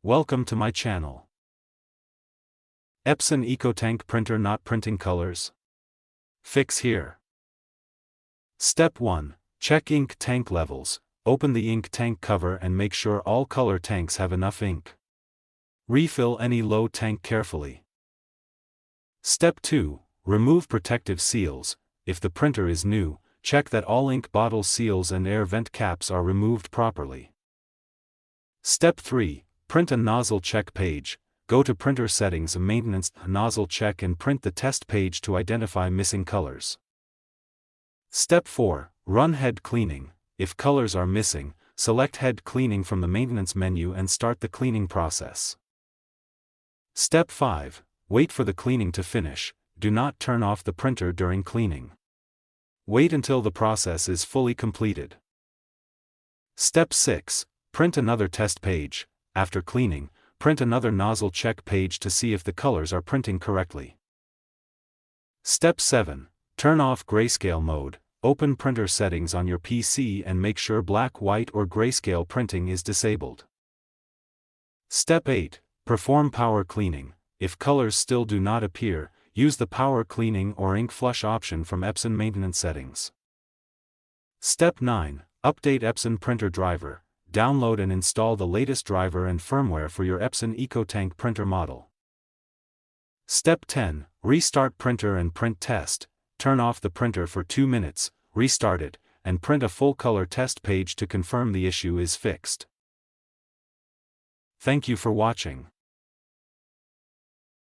Welcome to my channel. Epson EcoTank printer not printing colors? Fix here. Step 1. Check ink tank levels. Open the ink tank cover and make sure all color tanks have enough ink. Refill any low tank carefully. Step 2. Remove protective seals. If the printer is new, check that all ink bottle seals and air vent caps are removed properly. Step 3. Print a nozzle check page. Go to Printer Settings, Maintenance, Nozzle Check and print the test page to identify missing colors. Step 4. Run head cleaning. If colors are missing, select head cleaning from the maintenance menu and start the cleaning process. Step 5. Wait for the cleaning to finish. Do not turn off the printer during cleaning. Wait until the process is fully completed. Step 6. Print another test page. After cleaning, print another nozzle check page to see if the colors are printing correctly. Step 7. Turn off grayscale mode. Open printer settings on your PC and make sure black, white or grayscale printing is disabled. Step 8. Perform power cleaning. If colors still do not appear, use the power cleaning or ink flush option from Epson maintenance settings. Step 9. Update Epson printer driver. Download and install the latest driver and firmware for your Epson EcoTank printer model. Step 10. Restart printer and print test. Turn off the printer for 2 minutes, restart it, and print a full color test page to confirm the issue is fixed. Thank you for watching.